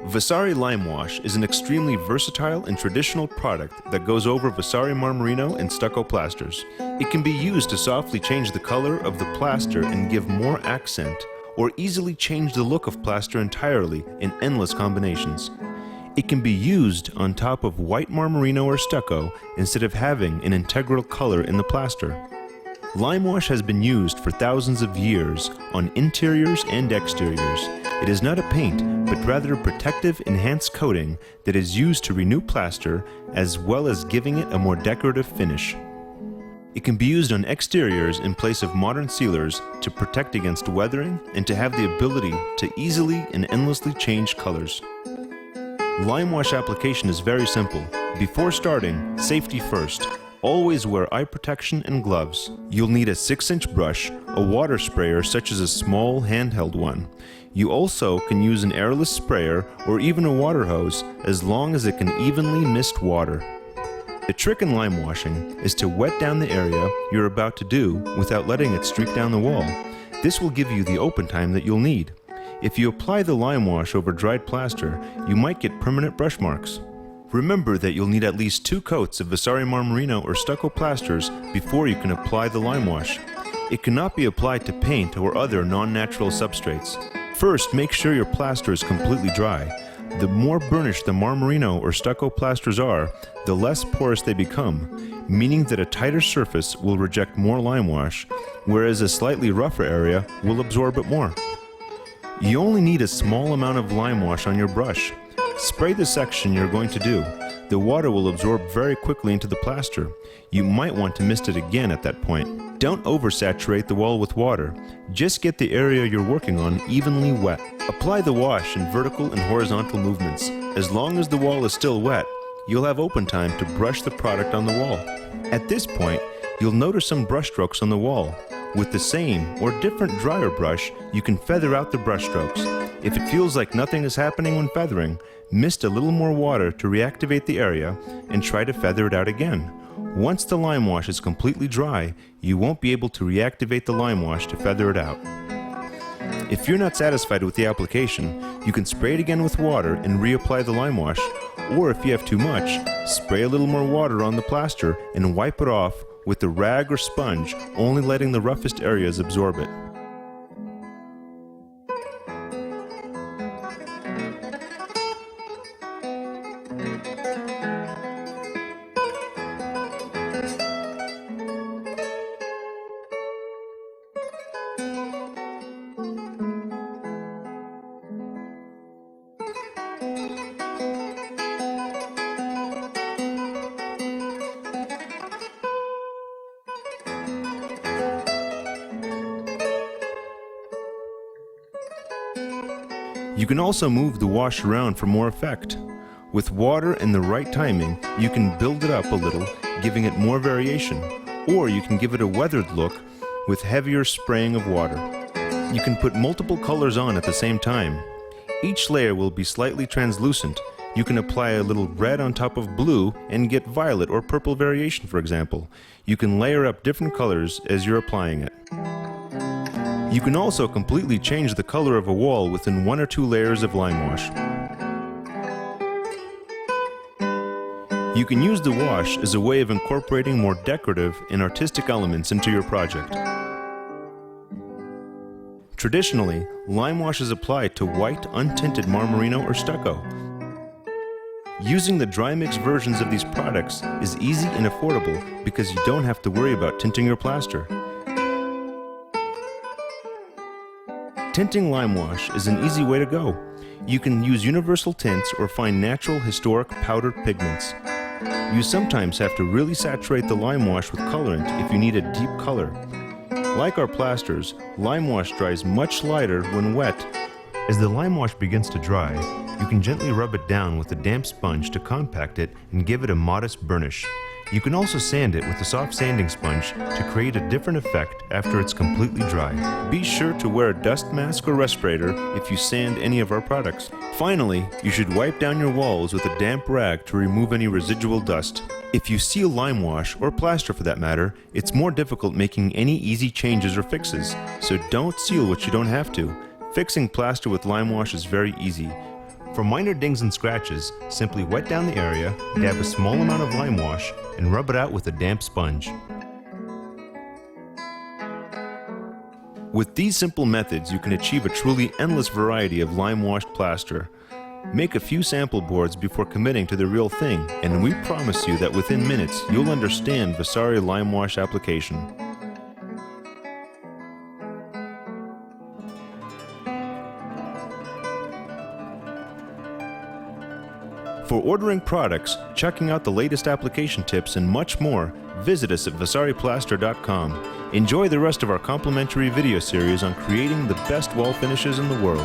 Vasari Lime Wash is an extremely versatile and traditional product that goes over Vasari Marmorino and stucco plasters. It can be used to softly change the color of the plaster and give more accent, or easily change the look of plaster entirely in endless combinations. It can be used on top of white marmorino or stucco instead of having an integral color in the plaster. Lime wash has been used for thousands of years on interiors and exteriors. It is not a paint, but rather a protective, enhanced coating that is used to renew plaster as well as giving it a more decorative finish. It can be used on exteriors in place of modern sealers to protect against weathering and to have the ability to easily and endlessly change colors. Lime wash application is very simple. Before starting, safety first. Always wear eye protection and gloves. You'll need a 6-inch brush, a water sprayer such as a small handheld one. You also can use an airless sprayer or even a water hose as long as it can evenly mist water. The trick in lime washing is to wet down the area you're about to do without letting it streak down the wall. This will give you the open time that you'll need. If you apply the lime wash over dried plaster, you might get permanent brush marks. Remember that you'll need at least 2 coats of Vasari Marmorino or stucco plasters before you can apply the lime wash. It cannot be applied to paint or other non-natural substrates. First, make sure your plaster is completely dry. The more burnished the marmorino or stucco plasters are, the less porous they become, meaning that a tighter surface will reject more lime wash, whereas a slightly rougher area will absorb it more. You only need a small amount of lime wash on your brush. Spray the section you're going to do. The water will absorb very quickly into the plaster. You might want to mist it again at that point. Don't oversaturate the wall with water. Just get the area you're working on evenly wet. Apply the wash in vertical and horizontal movements. As long as the wall is still wet, you'll have open time to brush the product on the wall. At this point, you'll notice some brush strokes on the wall. With the same or different drier brush, you can feather out the brush strokes. If it feels like nothing is happening when feathering, mist a little more water to reactivate the area and try to feather it out again. Once the lime wash is completely dry, you won't be able to reactivate the lime wash to feather it out. If you're not satisfied with the application, you can spray it again with water and reapply the lime wash, or if you have too much, spray a little more water on the plaster and wipe it off with a rag or sponge, only letting the roughest areas absorb it. You can also move the wash around for more effect. With water and the right timing, you can build it up a little, giving it more variation, or you can give it a weathered look with heavier spraying of water. You can put multiple colors on at the same time. Each layer will be slightly translucent. You can apply a little red on top of blue and get violet or purple variation, for example. You can layer up different colors as you're applying it. You can also completely change the color of a wall within 1 or 2 layers of lime wash. You can use the wash as a way of incorporating more decorative and artistic elements into your project. Traditionally, lime wash is applied to white, untinted marmorino or stucco. Using the dry mix versions of these products is easy and affordable because you don't have to worry about tinting your plaster. Tinting lime wash is an easy way to go. You can use universal tints or find natural historic powdered pigments. You sometimes have to really saturate the lime wash with colorant if you need a deep color. Like our plasters, lime wash dries much lighter when wet. As the lime wash begins to dry, you can gently rub it down with a damp sponge to compact it and give it a modest burnish. You can also sand it with a soft sanding sponge to create a different effect after it's completely dry. Be sure to wear a dust mask or respirator if you sand any of our products. Finally, you should wipe down your walls with a damp rag to remove any residual dust. If you seal lime wash, or plaster for that matter, it's more difficult making any easy changes or fixes, so don't seal what you don't have to. Fixing plaster with lime wash is very easy. For minor dings and scratches, simply wet down the area, dab a small amount of lime wash, and rub it out with a damp sponge. With these simple methods, you can achieve a truly endless variety of lime-washed plaster. Make a few sample boards before committing to the real thing, and we promise you that within minutes, you'll understand Vasari lime wash application. For ordering products, checking out the latest application tips, and much more, visit us at vasariplaster.com. Enjoy the rest of our complimentary video series on creating the best wall finishes in the world.